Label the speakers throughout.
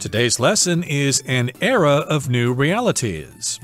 Speaker 1: Today's lesson is an era of new realities.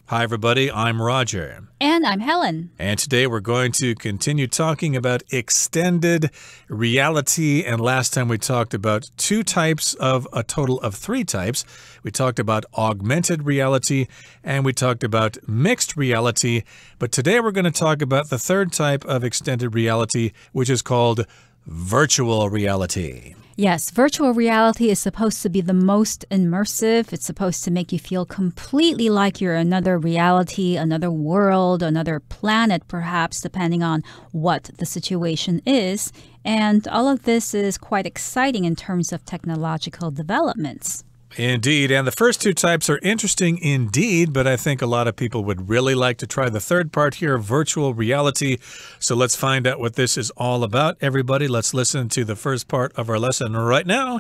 Speaker 1: Hi, everybody. I'm Roger.
Speaker 2: And I'm Helen.
Speaker 1: And today we're going to continue talking about extended reality. And last time we talked about two types of a total of three types. We talked about augmented reality and we talked about mixed reality. But today we're going to talk about the third type of extended reality, which is called virtual reality.
Speaker 2: Yes, virtual reality is supposed to be the most immersive. It's supposed to make you feel completely like you're another reality, another world, another planet, perhaps, depending on what the situation is. And all of this is quite exciting in terms of technological developments.
Speaker 1: Indeed, and the first two types are interesting indeed, but I think a lot of people would really like to try the third part here, virtual reality. So let's find out what this is all about. Everybody, let's listen to the first part of our lesson right now,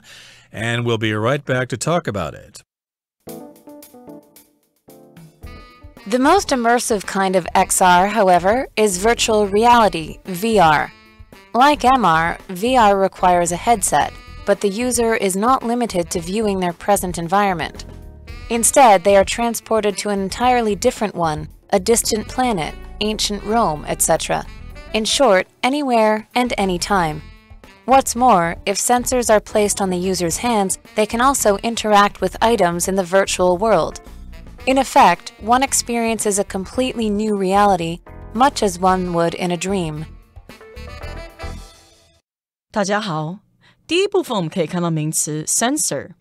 Speaker 1: and we'll be right back to talk about it.
Speaker 3: The most immersive kind of XR, however, is virtual reality, VR. Like MR, VR requires a headset, but the user is not limited to viewing their present environment. Instead, they are transported to an entirely different one, a distant planet, ancient Rome, etc. In short, anywhere and anytime. What's more, if sensors are placed on the user's hands, they can also interact with items in the virtual world. In effect, one experiences a completely new reality, much as one would in a dream.
Speaker 4: 大家好。第一部分我们可以看到名词 sensor，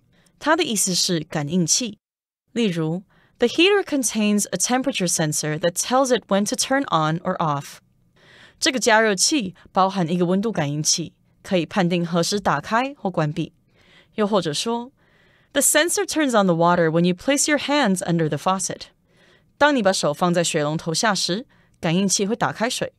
Speaker 4: 它的意思是感应器。例如 The heater contains a temperature sensor that tells it when to turn on or off. 这个加热器包含一个温度感应器，可以判定何时打开或关闭。又或者说 The sensor turns on the water when you place your hands under the faucet. 当你把手放在水龙头下时，感应器会打开水。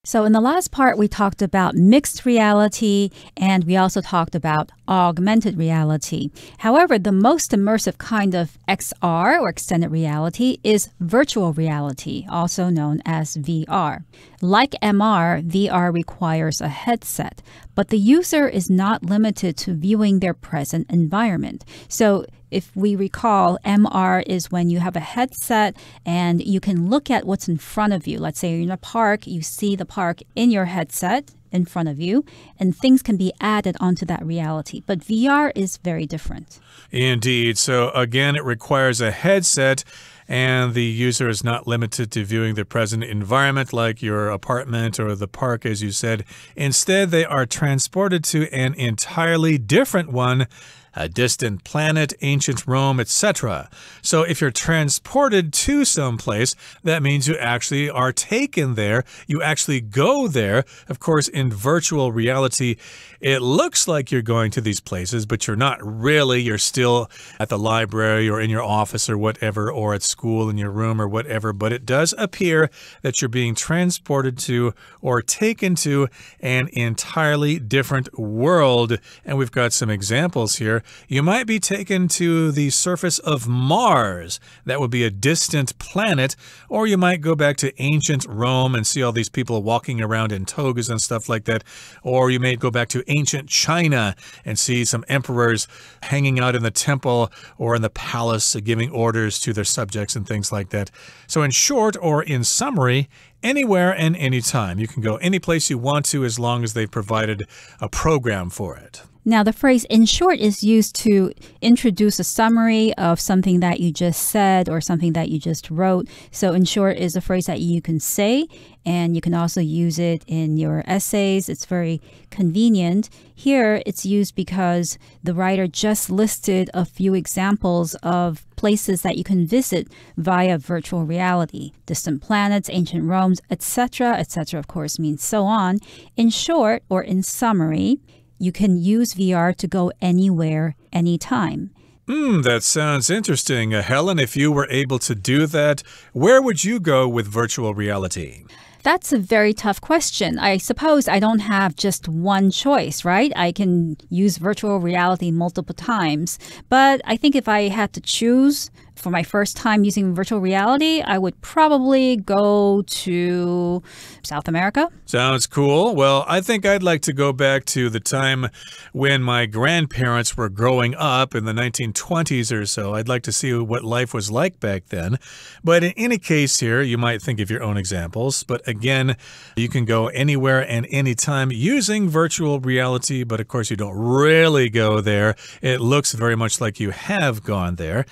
Speaker 2: So in the last part, we talked about mixed reality, and we also talked about augmented reality. However, the most immersive kind of XR, or extended reality, is virtual reality, also known as VR. Like MR, VR requires a headset, but the user is not limited to viewing their present environment. So if we recall, MR is when you have a headset and you can look at what's in front of you. Let's say you're in a park, you see the park in your headset in front of you, and things can be added onto that reality. But VR is very different.
Speaker 1: Indeed. So again, it requires a headset, and the user is not limited to viewing the present environment like your apartment or the park, as you said. Instead, they are transported to an entirely different one, a distant planet, ancient Rome, etc. So if you're transported to someplace, that means you actually are taken there. You actually go there. Of course, in virtual reality, it looks like you're going to these places, but you're not really. You're still at the library or in your office or whatever, or at school in your room or whatever. But it does appear that you're being transported to or taken to an entirely different world. And we've got some examples here. You might be taken to the surface of Mars. That would be a distant planet. Or you might go back to ancient Rome and see all these people walking around in togas and stuff like that. Or you may go back to ancient China and see some emperors hanging out in the temple or in the palace giving orders to their subjects and things like that. So in short, or in summary, anywhere and anytime. You can go any place you want to as long as they've provided a program for it.
Speaker 2: Now, the phrase in short is used to introduce a summary of something that you just said or something that you just wrote. So in short is a phrase that you can say, and you can also use it in your essays. It's very convenient. Here, it's used because the writer just listed a few examples of places that you can visit via virtual reality. Distant planets, ancient Romes, etc., etc., of course, means so on. In short, or in summary, you can use VR to go anywhere, anytime.
Speaker 1: That sounds interesting. Helen, if you were able to do that, where would you go with virtual reality?
Speaker 2: That's a very tough question. I suppose I don't have just one choice, right? I can use virtual reality multiple times. But I think if I had to choose for my first time using virtual reality, I would probably go to South America.
Speaker 1: Sounds cool. Well, I think I'd like to go back to the time when my grandparents were growing up in the 1920s or so. I'd like to see what life was like back then. But in any case here, you might think of your own examples. But again, you can go anywhere and anytime using virtual reality. But of course, you don't really go there. It looks very much like you have gone there.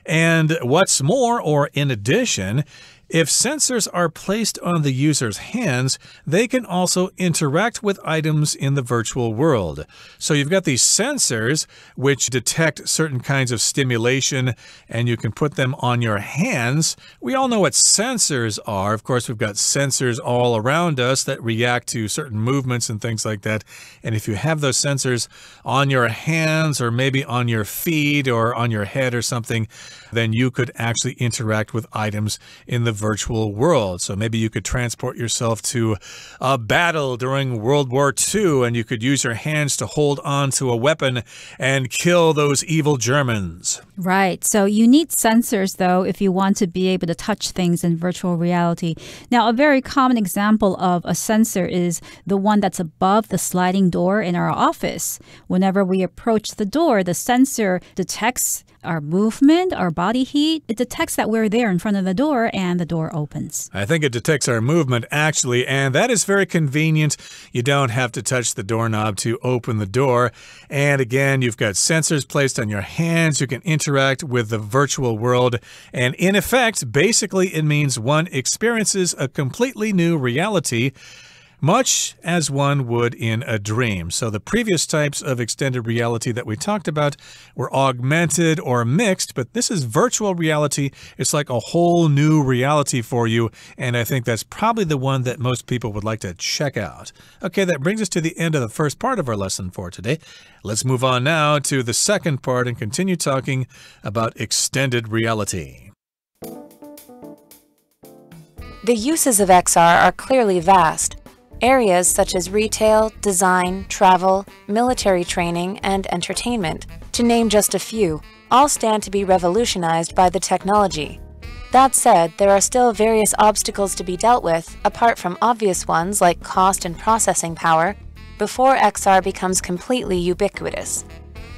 Speaker 1: And what's more, or in addition, if sensors are placed on the user's hands, they can also interact with items in the virtual world. So you've got these sensors which detect certain kinds of stimulation, and you can put them on your hands. We all know what sensors are. Of course, we've got sensors all around us that react to certain movements and things like that. And if you have those sensors on your hands or maybe on your feet or on your head or something, then you could actually interact with items in the virtual world. So maybe you could transport yourself to a battle during World War II, and you could use your hands to hold on to a weapon and kill those evil Germans.
Speaker 2: Right. So you need sensors, though, if you want to be able to touch things in virtual reality. Now, a very common example of a sensor is the one that's above the sliding door in our office. Whenever we approach the door, the sensor detects our movement, our body heat. It detects that we're there in front of the door, and the door opens.
Speaker 1: I think it detects our movement, actually, and that is very convenient. You don't have to touch the doorknob to open the door. And again, you've got sensors placed on your hands. You can interact with the virtual world. And in effect, basically, it means one experiences a completely new reality, much as one would in a dream. So the previous types of extended reality that we talked about were augmented or mixed, but this is virtual reality. It's like a whole new reality for you, and I think that's probably the one that most people would like to check out. Okay, that brings us to the end of the first part of our lesson for today. Let's move on now to the second part and continue talking about extended reality.
Speaker 3: The uses of XR are clearly vast. Areas such as retail, design, travel, military training, and entertainment, to name just a few, all stand to be revolutionized by the technology. That said, there are still various obstacles to be dealt with, apart from obvious ones like cost and processing power, before XR becomes completely ubiquitous.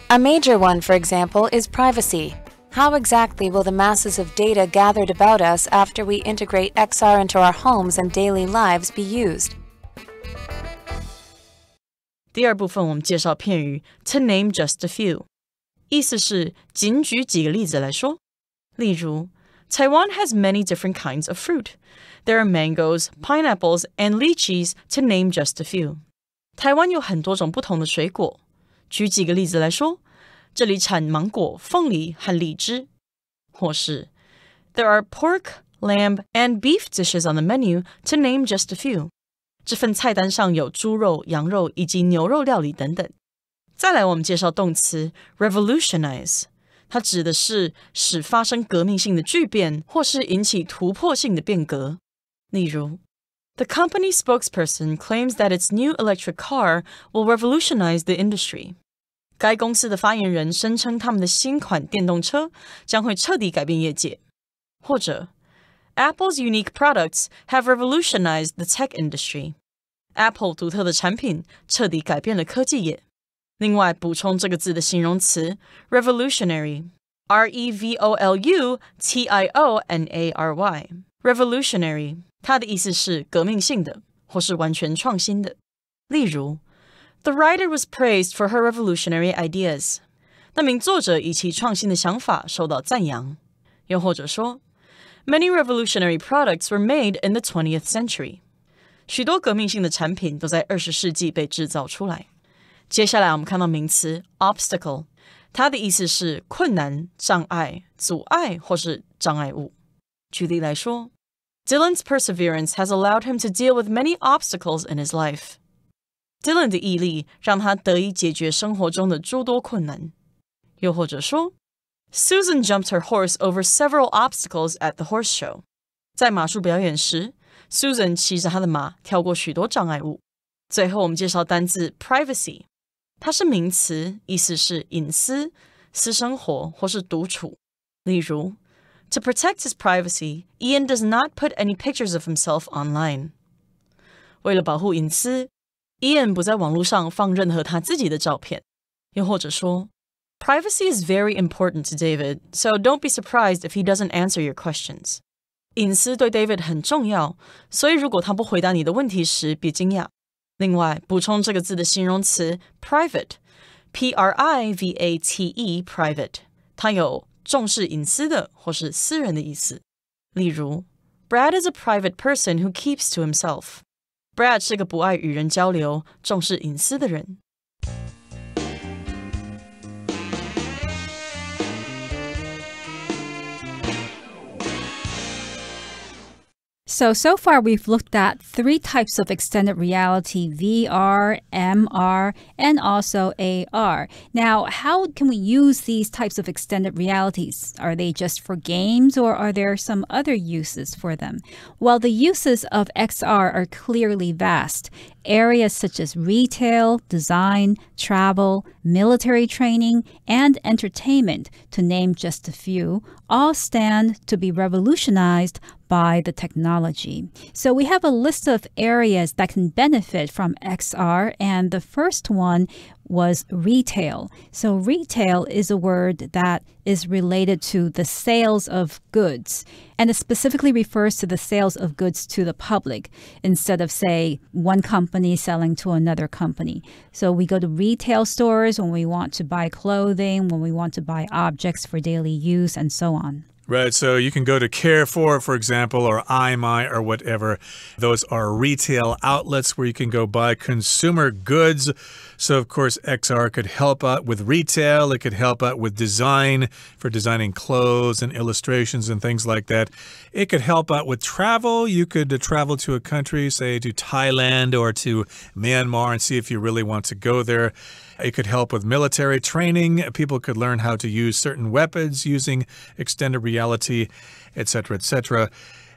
Speaker 3: A major one, for example, is privacy. How exactly will the masses of data gathered about us after we integrate XR into our homes and daily lives be used?
Speaker 4: 第二部分我们介绍片语 to name just a few， 意思是仅举几个例子来说。例如 Taiwan has many different kinds of fruit. There are mangoes, pineapples, and lychees, to name just a few. 台湾有很多种不同的水果。举几个例子来说，这里产芒果、凤梨和荔枝。或是 There are pork, lamb, and beef dishes on the menu, to name just a few. 这份菜单上有猪肉、羊肉以及牛肉料理等等。再来我们介绍动词 revolutionize， 它指的是使发生革命性的巨变或是引起突破性的变革。例如 The company spokesperson claims that its new electric car will revolutionize the industry. 该公司的发言人声称他们的新款电动车将会彻底改变业界。或者Apple's unique products have revolutionized the tech industry. Apple 独特的产品彻底改变了科技业。另外，补充这个字的形容词 revolutionary, R-E-V-O-L-U-T-I-O-N-A-R-Y. Revolutionary, 它的意思是革命性的，或是完全创新的。例如 The writer was praised for her revolutionary ideas. 那名作者以其创新的想法受到赞扬。又或者说Many revolutionary products were made in the 20th century. 许多革命性的产品都在20世纪被制造出来。接下来我们看到名词 obstacle， 它的意思是困难、障碍、阻碍或是障碍物。举例来说 Dylan's perseverance has allowed him to deal with many obstacles in his life. Dylan 的毅力让他得以解决生活中的诸多困难。又或者说Susan jumped her horse over several obstacles at the horse show. 在马术表演时 Susan 骑着她的马跳过许多障碍物。最后我们介绍单字 privacy， 它是名词，意思是隐私、私生活或是独处。例如 To protect his privacy, Ian does not put any pictures of himself online. 为了保护隐私， Ian 不在网络上放任何他自己的照片。又或者说 Privacy is very important to David, so don't be surprised if he doesn't answer your questions. 隐私对 David 很重要，所以如果他不回答你的问题时，别惊讶。另外，补充这个字的形容词 private, P-R-I-V-A-T-E, private, 它有重视隐私的或是私人的意思。例如 Brad is a private person who keeps to himself. Brad 是个不爱与人交流、重视隐私的人。
Speaker 2: So far we've looked at 3 types of extended reality, VR, MR, and also AR. Now, how can we use these types of extended realities? Are they just for games or are there some other uses for them? Well, the uses of XR are clearly vast. Areas such as retail, design, travel, military training, and entertainment, to name just a few, all stand to be revolutionized by the technology. So we have a list of areas that can benefit from XR, and the first one was retail. So retail is a word that is related to the sales of goods, and it specifically refers to the sales of goods to the public instead of, say, one company selling to another company. So we go to retail stores when we want to buy clothing, when we want to buy objects for daily use, and so on.
Speaker 1: Right, so you can go to Carrefour, for example, or iMy or whatever. Those are retail outlets where you can go buy consumer goods. So, of course, XR could help out with retail. It could help out with design for designing clothes and illustrations and things like that. It could help out with travel. You could travel to a country, say to Thailand or to Myanmar, and see if you really want to go there. It could help with military training. People could learn how to use certain weapons using extended reality, etc., etc.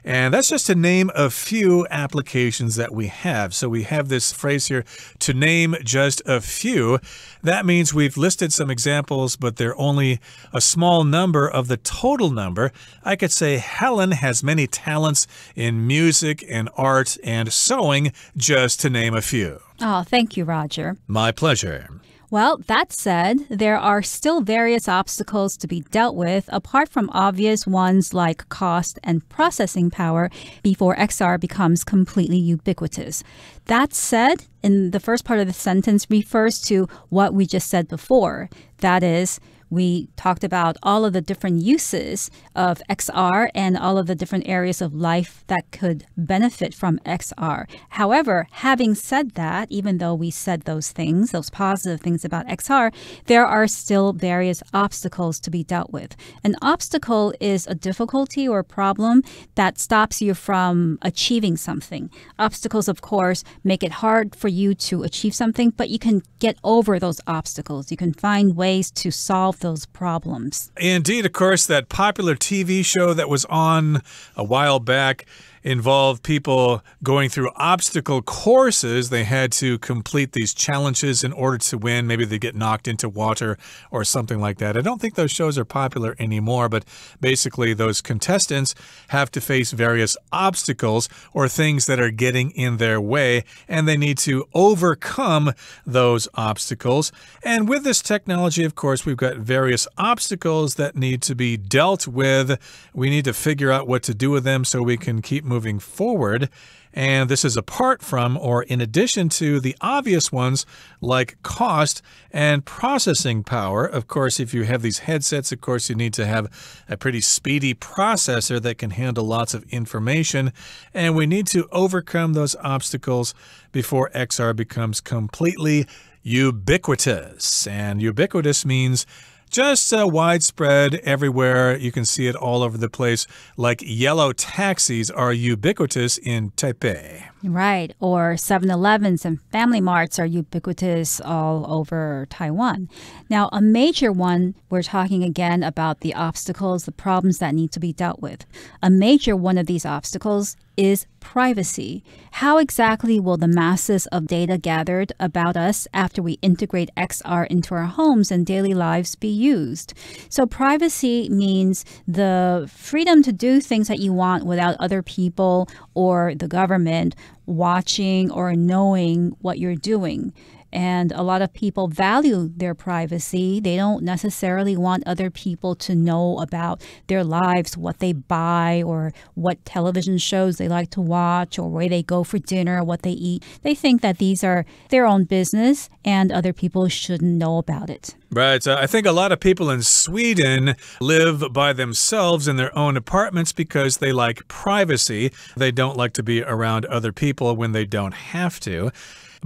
Speaker 1: And that's just to name a few applications that we have. So we have this phrase here, to name just a few. That means we've listed some examples, but they're only a small number of the total number. I could say Helen has many talents in music and art and sewing, just to name a few.
Speaker 2: Oh, thank you, Roger.
Speaker 1: My pleasure.
Speaker 2: Well, that said, there are still various obstacles to be dealt with apart from obvious ones like cost and processing power before XR becomes completely ubiquitous. That said, in the first part of the sentence refers to what we just said before. That is, we talked about all of the different uses of XR and all of the different areas of life that could benefit from XR. However, having said that, even though we said those things, those positive things about XR, there are still various obstacles to be dealt with. An obstacle is a difficulty or problem that stops you from achieving something. Obstacles, of course, make it hard for you to achieve something, but you can get over those obstacles. You can find ways to solve those problems.
Speaker 1: Indeed, of course, that popular TV show that was on a while back involved people going through obstacle courses. They had to complete these challenges in order to win. Maybe they get knocked into water or something like that. I don't think those shows are popular anymore, but basically those contestants have to face various obstacles or things that are getting in their way, and they need to overcome those obstacles. And with this technology, of course, we've got various obstacles that need to be dealt with. We need to figure out what to do with them so we can keep moving forward. And this is apart from or in addition to the obvious ones like cost and processing power. Of course, if you have these headsets, of course, you need to have a pretty speedy processor that can handle lots of information. And we need to overcome those obstacles before XR becomes completely ubiquitous. And ubiquitous means just widespread everywhere. You can see it all over the place, like yellow taxis are ubiquitous in Taipei.
Speaker 2: Right, or 7-Elevens and Family Marts are ubiquitous all over Taiwan. Now, a major one, we're talking again about the obstacles, the problems that need to be dealt with. A major one of these obstacles is privacy. How exactly will the masses of data gathered about us after we integrate XR into our homes and daily lives be used? So privacy means the freedom to do things that you want without other people or the government watching or knowing what you're doing. And a lot of people value their privacy. They don't necessarily want other people to know about their lives, what they buy, or what television shows they like to watch, or where they go for dinner, what they eat. They think that these are their own business and other people shouldn't know about it.
Speaker 1: Right. I think a lot of people in Sweden live by themselves in their own apartments because they like privacy. They don't like to be around other people when they don't have to.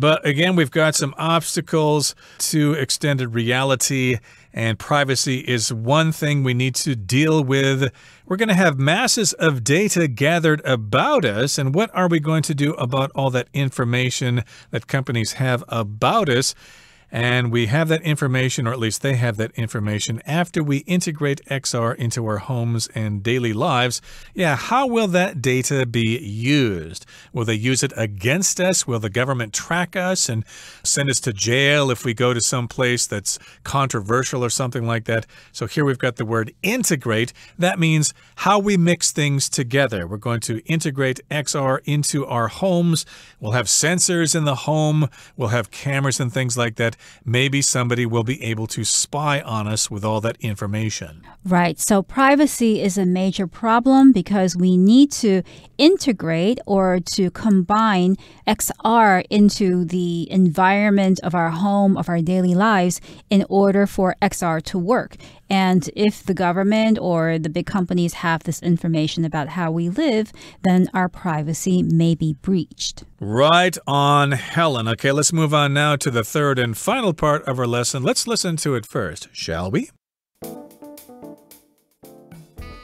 Speaker 1: But again, we've got some obstacles to extended reality, and privacy is one thing we need to deal with. We're going to have masses of data gathered about us, and what are we going to do about all that information that companies have about us? And we have that information, or at least they have that information, after we integrate XR into our homes and daily lives. Yeah, how will that data be used? Will they use it against us? Will the government track us and send us to jail if we go to some place that's controversial or something like that? So here we've got the word integrate. That means how we mix things together. We're going to integrate XR into our homes. We'll have sensors in the home. We'll have cameras and things like that. Maybe somebody will be able to spy on us with all that information.
Speaker 2: Right. So privacy is a major problem because we need to integrate or to combine XR into the environment of our home, of our daily lives, in order for XR to work. And if the government or the big companies have this information about how we live, then our privacy may be breached.
Speaker 1: Right on, Helen. Okay, let's move on now to the third and final part of our lesson. Let's listen to it first, shall we?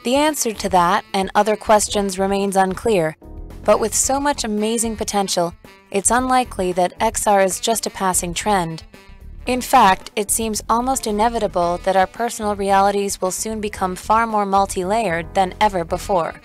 Speaker 3: The answer to that and other questions remains unclear, but with so much amazing potential, it's unlikely that XR is just a passing trend. In fact, it seems almost inevitable that our personal realities will soon become far more multi-layered than ever before.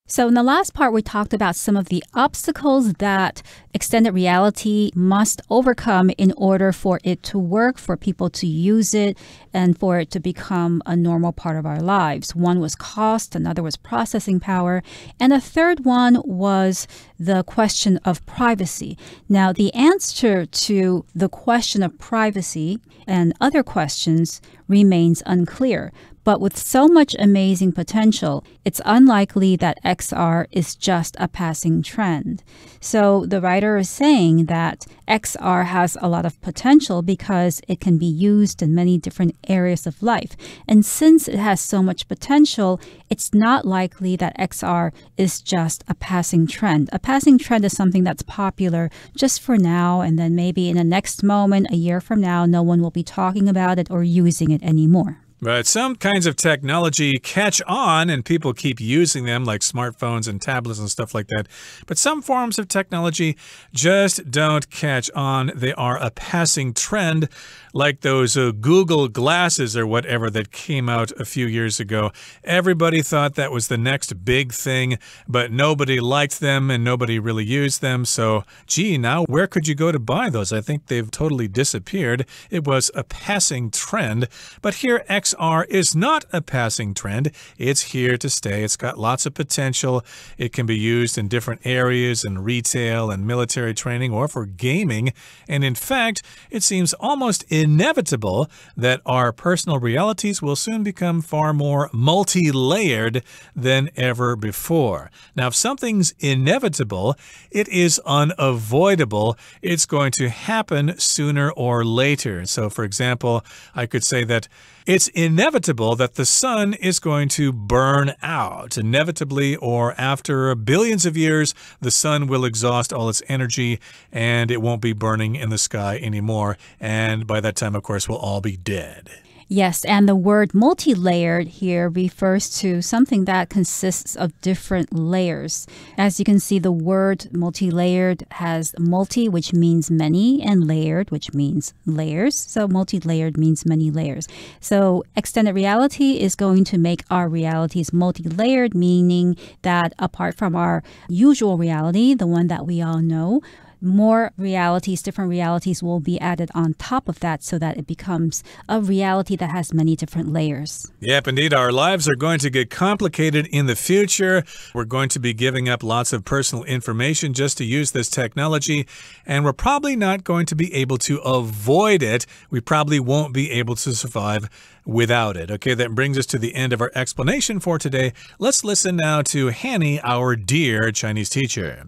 Speaker 2: So in the last part, we talked about some of the obstacles that extended reality must overcome in order for it to work, for people to use it, and for it to become a normal part of our lives. One was cost, another was processing power, and a third one was the question of privacy. Now, the answer to the question of privacy and other questions remains unclear. But with so much amazing potential, it's unlikely that XR is just a passing trend. So the writer is saying that XR has a lot of potential because it can be used in many different areas of life. And since it has so much potential, it's not likely that XR is just a passing trend. A passing trend is something that's popular just for now, and then maybe in the next moment, a year from now, no one will be talking about it or using it anymore.
Speaker 1: Right. Some kinds of technology catch on and people keep using them, like smartphones and tablets and stuff like that. But some forms of technology just don't catch on. They are a passing trend, like those Google glasses or whatever that came out a few years ago. Everybody thought that was the next big thing, but nobody liked them and nobody really used them. So, gee, now where could you go to buy those? I think they've totally disappeared. It was a passing trend. But here, XR is not a passing trend. It's here to stay. It's got lots of potential. It can be used in different areas, in retail and military training, or for gaming. And in fact, it seems almost inevitable that our personal realities will soon become far more multi-layered than ever before. Now, if something's inevitable, it is unavoidable. It's going to happen sooner or later. So, for example, I could say that it's inevitable that the sun is going to burn out. Inevitably, or after billions of years, the sun will exhaust all its energy and it won't be burning in the sky anymore. And by that time, of course, we'll all be dead.
Speaker 2: Yes, and the word multi-layered here refers to something that consists of different layers. As you can see, the word multi-layered has multi, which means many, and layered, which means layers. So multi-layered means many layers. So extended reality is going to make our realities multi-layered, meaning that apart from our usual reality, the one that we all know, more realities, different realities will be added on top of that so that it becomes a reality that has many different layers.
Speaker 1: Yep, indeed. Our lives are going to get complicated in the future. We're going to be giving up lots of personal information just to use this technology, and we're probably not going to be able to avoid it. We probably won't be able to survive without it. Okay, that brings us to the end of our explanation for today. Let's listen now to Hanny, our dear Chinese teacher.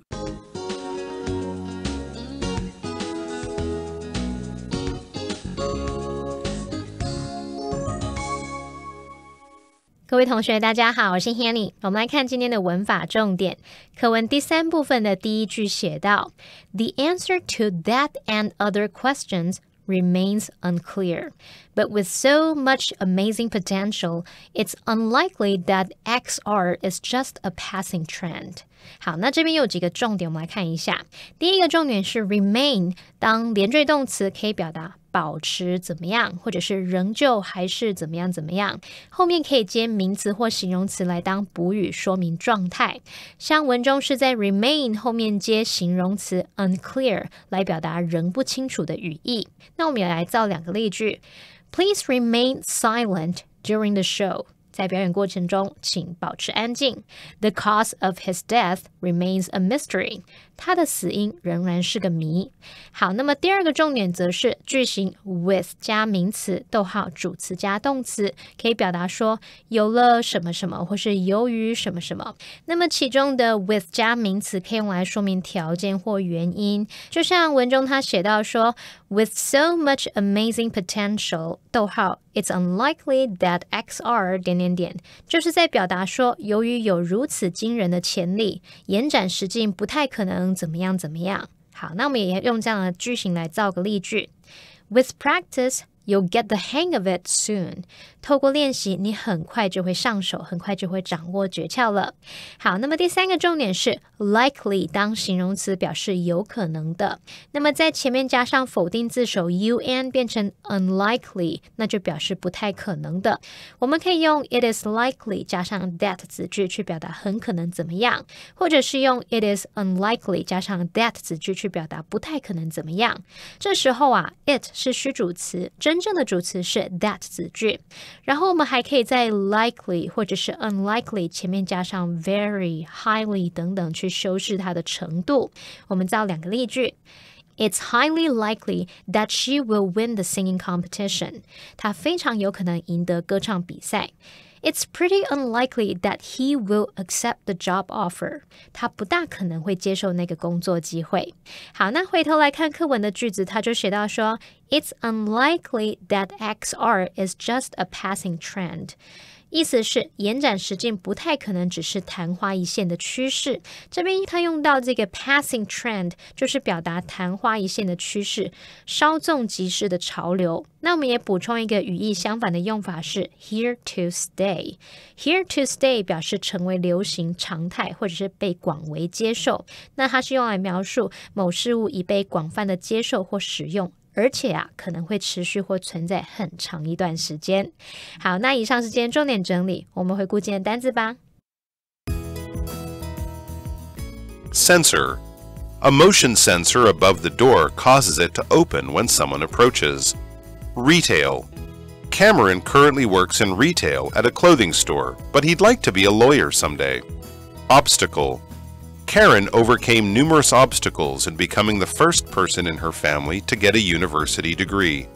Speaker 5: 各位同学大家好，我是 Hanny。 我们来看今天的文法重点。课文第3部分的第一句写到 The answer to that and other questions remains unclear. But with so much amazing potential, it's unlikely that XR is just a passing trend. 好，那这边有几个重点，我们来看一下。第一个重点是 remain， 当连缀动词可以表达保持怎么样，或者是仍旧还是怎么样怎么样，后面可以接名词或形容词来当补语说明状态。像文中是在 remain 后面接形容词 unclear 来表达仍不清楚的语义。那我们也来造2个例句。Please remain silent during the show. 在表演过程中，请保持安静。The cause of his death remains a mystery. 他的死因仍然是个谜。好，那么第2个重点则是句型 with 加名词，逗号主词加动词，可以表达说有了什么什么，或是由于什么什么。那么其中的 with 加名词可以用来说明条件或原因，就像文中他写到说 with so much amazing potential， 逗号It's unlikely that XR 点点点，就是在表达说，由于有如此惊人的潜力，延展实境不太可能怎么样怎么样。好，那我们也用这样的句型来造个例句。With practice, you'll get the hang of it soon. 透过练习，你很快就会上手，很快就会掌握诀窍了。好，那么第3个重点是 likely 当形容词表示有可能的。那么在前面加上否定字首 un 变成 unlikely， 那就表示不太可能的。我们可以用 it is likely 加上 that 子句去表达很可能怎么样，或者是用 it is unlikely 加上 that 子句去表达不太可能怎么样。这时候啊 it 是虚主词，真正的主词是 that 子句。然后我们还可以在 likely 或者是 unlikely 前面加上 very, highly 等等去修饰它的程度。我们造2个例句。It's highly likely that she will win the singing competition. 她非常有可能赢得歌唱比赛。It's pretty unlikely that he will accept the job offer. 他不大可能会接受那个工作机会。好，那回头来看课文的句子，他就写到说 It's unlikely that XR is just a passing trend. 意思是延展实境不太可能只是昙花一现的趋势。这边他用到这个 passing trend， 就是表达昙花一现的趋势，稍纵即逝的潮流。那我们也补充一个语义相反的用法是 here to stay。 here to stay 表示成为流行常态，或者是被广为接受。那它是用来描述某事物已被广泛的接受或使用，而且可能会持续或存在很长一段时间。好，那以上是今天重点整理，我们回顾今天的单字吧。
Speaker 6: Sensor. A motion sensor above the door causes it to open when someone approaches. Retail. Cameron currently works in retail at a clothing store, but he'd like to be a lawyer someday. Obstacle. Karen overcame numerous obstacles in becoming the first person in her family to get a university degree.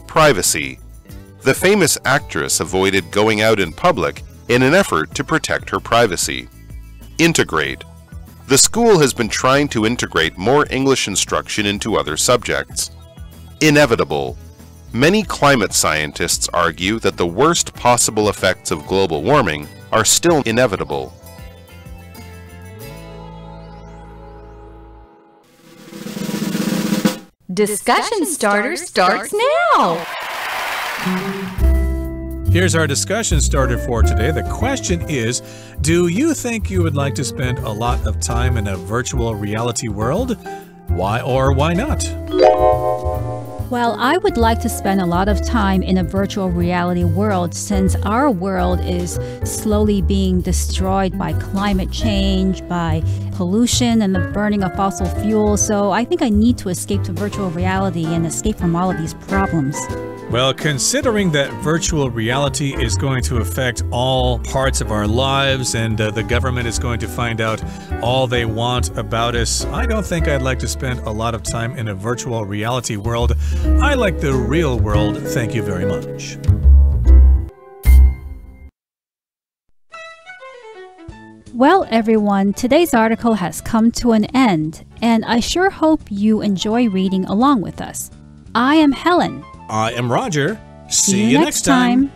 Speaker 6: Privacy. The famous actress avoided going out in public in an effort to protect her privacy. Integrate. The school has been trying to integrate more English instruction into other subjects. Inevitable. Many climate scientists argue that the worst possible effects of global warming are still inevitable.
Speaker 7: Discussion Starter starts now!
Speaker 1: Here's our discussion starter for today. The question is, do you think you would like to spend a lot of time in a virtual reality world? Why or why not?
Speaker 2: Well, I would like to spend a lot of time in a virtual reality world since our world is slowly being destroyed by climate change, by pollution and the burning of fossil fuels. So I think I need to escape to virtual reality and escape from all of these problems.
Speaker 1: Well, considering that virtual reality is going to affect all parts of our lives and the government is going to find out all they want about us, I don't think I'd like to spend a lot of time in a virtual reality world. I like the real world. Thank you very much.
Speaker 2: Well, everyone, today's article has come to an end, and I sure hope you enjoy reading along with us. I am Helen.
Speaker 1: I am Roger.
Speaker 2: See you next time.